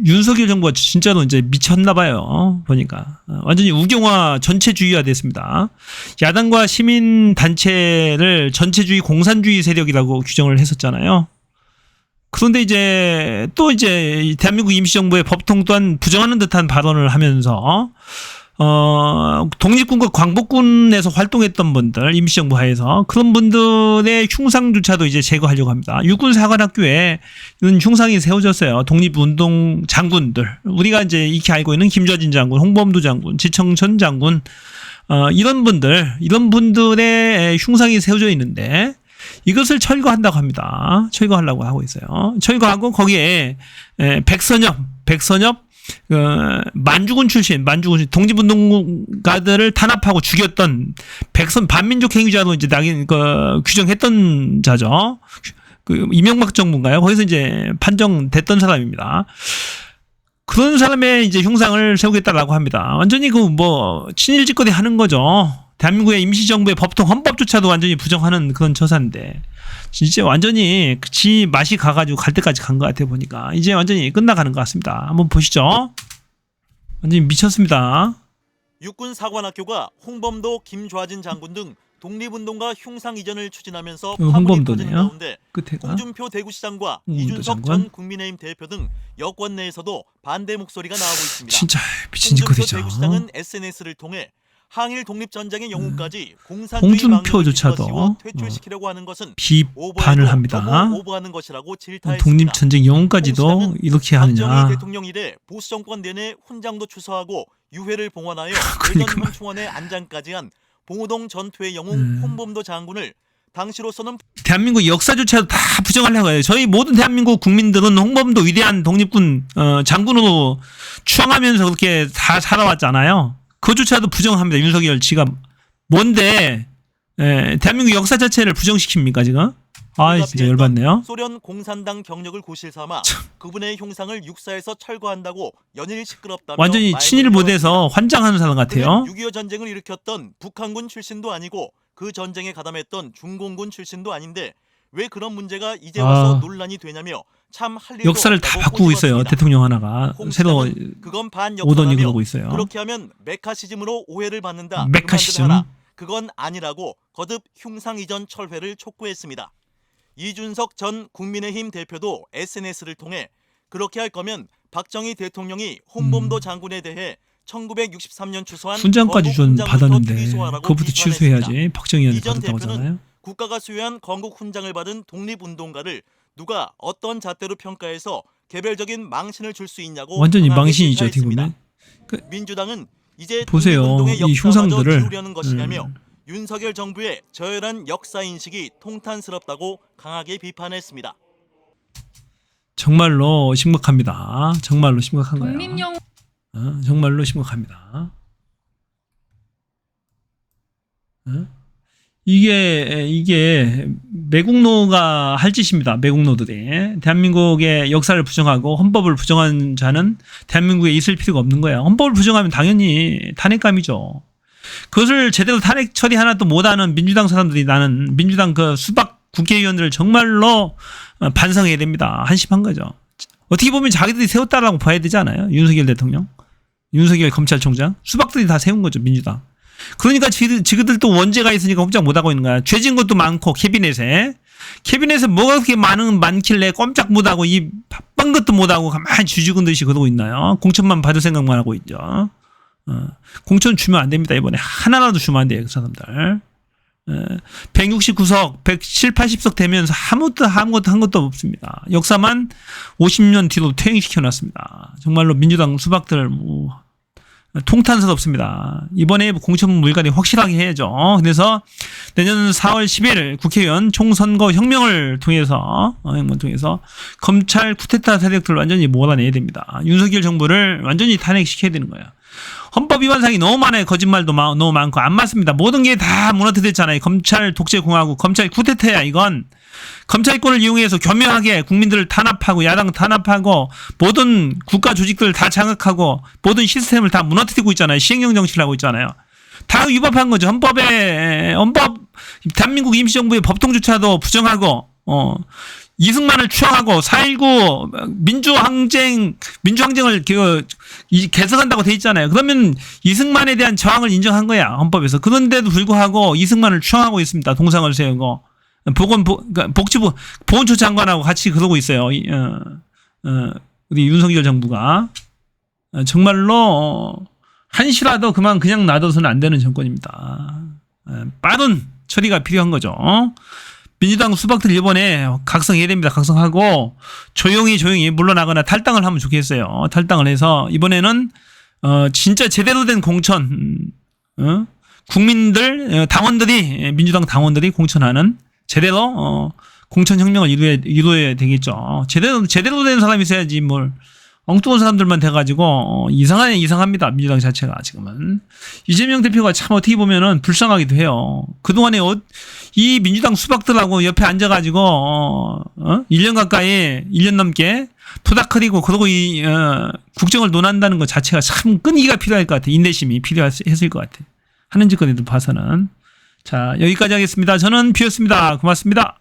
윤석열 정부가 진짜로 이제 미쳤나봐요. 보니까. 완전히 우경화 전체주의화 됐습니다. 야당과 시민단체를 전체주의 공산주의 세력이라고 규정을 했었잖아요. 그런데 이제 또 이제 대한민국 임시정부의 법통 또한 부정하는 듯한 발언을 하면서 독립군과 광복군에서 활동했던 분들, 임시정부 하에서 그런 분들의 흉상조차도 이제 제거하려고 합니다. 육군사관학교에 이런 흉상이 세워졌어요. 독립운동 장군들. 우리가 이제 익히 알고 있는 김좌진 장군, 홍범도 장군, 지청천 장군, 이런 분들의 흉상이 세워져 있는데 이것을 철거한다고 합니다. 철거하려고 하고 있어요. 철거하고 거기에 백선엽 만주군 출신 독립운동가들을 탄압하고 죽였던 반민족 행위자로 이제 규정했던 자죠. 이명박 정부인가요? 거기서 이제 판정됐던 사람입니다. 그런 사람의 이제 흉상을 세우겠다라고 합니다. 완전히 친일집거리 하는 거죠. 대한민국의 임시정부의 법통 헌법조차도 완전히 부정하는 그런 처사인데 이제 완전히 지 맛이 가가지고 갈 때까지 간 것 같아요. 보니까 이제 완전히 끝나가는 것 같습니다. 한번 보시죠. 완전히 미쳤습니다. 육군사관학교가 홍범도, 김좌진 장군 등 독립운동가 흉상 이전을 추진하면서 파문이 터지는 가운데 홍준표 대구시장과 이준석 전 국민의힘 대표 등 여권 내에서도 반대 목소리가 나오고 있습니다. 진짜 미친 짓거리죠. 홍준표 대구시장은 SNS를 통해 항일 독립전쟁의 영웅까지 공산주의 홍준표조차도 퇴출시키려고 하는 것은 비판을 합니다. 오버하는 것이라고 질타했습니다. 독립전쟁 영웅까지도 이렇게 하느냐. 박정희 대통령 이래 보수 정권 내내 훈장도 추서하고 유해를 봉헌하여 대전 현충원에 안장까지 한 봉오동 전투의 영웅 홍범도 장군을 당시로서는 대한민국 역사조차도 다 부정하려고 해요. 저희 모든 대한민국 국민들은 홍범도 위대한 독립군 장군으로 추앙하면서 그렇게 다 살아왔잖아요. 그조차도 부정합니다. 윤석열 지가 뭔데 대한민국 역사 자체를 부정시킵니까 지금? 아 진짜 열받네요. 소련 공산당 경력을 고실 삼아 그분의 흉상을 육사에서 철거한다고 연일 시끄럽다며 완전히 친일 못해서 환장하는 사람 같아요. 6.25 전쟁을 일으켰던 북한군 출신도 아니고 그 전쟁에 가담했던 중공군 출신도 아닌데 왜 그런 문제가 이제 와서 논란이 되냐며 참 할 일도 역사를 다 바꾸고 있어요. 대통령 하나가 새로 그건 오더니 그러고 있어요. 그렇게 하면 메카시즘으로 오해를 받는다. 메카시즘? 그건 아니라고 거듭 흉상 이전 철회를 촉구했습니다. 이준석 전 국민의힘 대표도 SNS를 통해 그렇게 할 거면 박정희 대통령이 홍범도 장군에 대해 1963년 추소한 훈장까지 좀 받았는데 그것부터 비판했습니다. 취소해야지. 박정희한테 이전 받았다고 대표는 하잖아요. 국가가 수여한 건국 훈장을 받은 독립운동가를 누가 어떤 잣대로 평가해서 개별적인 망신을 줄 수 있냐고 완전히 망신이죠. 어떻게 보면. 민주당은 이제 보세요. 독립운동의 이 흉상들을 지우려는 것이냐며 윤석열 정부의 저열한 역사 인식이 통탄스럽다고 강하게 비판했습니다. 정말로 심각합니다. 정말로 심각한 거예요. 정말로 심각합니다. 이게 매국노가 할 짓입니다. 매국노들이. 대한민국의 역사를 부정하고 헌법을 부정한 자는 대한민국에 있을 필요가 없는 거예요. 헌법을 부정하면 당연히 탄핵감이죠. 그것을 제대로 탄핵 처리 하나도 못하는 민주당 사람들이 나는 민주당 그 수박 국회의원들을 정말로 반성해야 됩니다. 한심한 거죠. 어떻게 보면 자기들이 세웠다라고 봐야 되지 않아요? 윤석열 대통령, 윤석열 검찰총장, 수박들이 다 세운 거죠. 민주당. 그러니까 지그들도 원죄가 있으니까 꼼짝 못하고 있는 거야. 죄진 것도 많고 캐비넷에 뭐가 그렇게 많길래 꼼짝 못하고 이 바쁜 것도 못하고 가만히 쥐죽은 듯이 그러고 있나요? 공천만 받을 생각만 하고 있죠. 공천 주면 안 됩니다. 이번에 하나라도 주면 안 돼요. 그 사람들. 169석, 170, 80석 되면서 아무것도 한 것도 없습니다. 역사만 50년 뒤로 퇴행시켜놨습니다. 정말로 민주당 수박들 통탄스럽습니다. 이번에 공천 물갈이 확실하게 해야죠. 그래서 내년 4월 10일 국회의원 총선거 혁명을 통해서 검찰 쿠데타 세력들을 완전히 몰아내야 됩니다. 윤석열 정부를 완전히 탄핵시켜야 되는 거예요. 헌법 위반 사항이 너무 많아요. 거짓말도 너무 많고 안 맞습니다. 모든 게 다 무너뜨렸잖아요. 검찰 독재공화국, 검찰 쿠데타야 이건. 검찰권을 이용해서 교묘하게 국민들을 탄압하고 야당 탄압하고 모든 국가 조직들을 다 장악하고 모든 시스템을 다 무너뜨리고 있잖아요. 시행령 정치를 하고 있잖아요. 다 위법한 거죠. 헌법 대한민국 임시정부의 법통조차도 부정하고 이승만을 추앙하고 4.19 민주항쟁을 개성한다고 돼 있잖아요. 그러면 이승만에 대한 저항을 인정한 거야, 헌법에서. 그런데도 불구하고 이승만을 추앙하고 있습니다. 동상을 세우고. 복지부, 보훈처 장관하고 같이 그러고 있어요. 우리 윤석열 정부가. 정말로, 한시라도 그냥 놔둬서는 안 되는 정권입니다. 빠른 처리가 필요한 거죠. 민주당 수박들 이번에 각성해야 됩니다. 각성하고 조용히 물러나거나 탈당을 하면 좋겠어요. 탈당을 해서 이번에는 진짜 제대로 된 공천, 국민들 당원들이 민주당 당원들이 공천하는 제대로 공천 혁명을 이루어야 되겠죠. 제대로 된 사람이 있어야지 뭘 엉뚱한 사람들만 돼가지고 이상합니다. 민주당 자체가 지금은. 이재명 대표가 참 어떻게 보면은 불쌍하기도 해요. 그동안에 이 민주당 수박들하고 옆에 앉아가지고 1년 넘게 토닥거리고 그러고 국정을 논한다는 것 자체가 참 끈기가 필요할 것 같아. 인내심이 필요했을 것 같아. 하는 짓거리도 봐서는. 자, 여기까지 하겠습니다. 저는 비였습니다. 고맙습니다.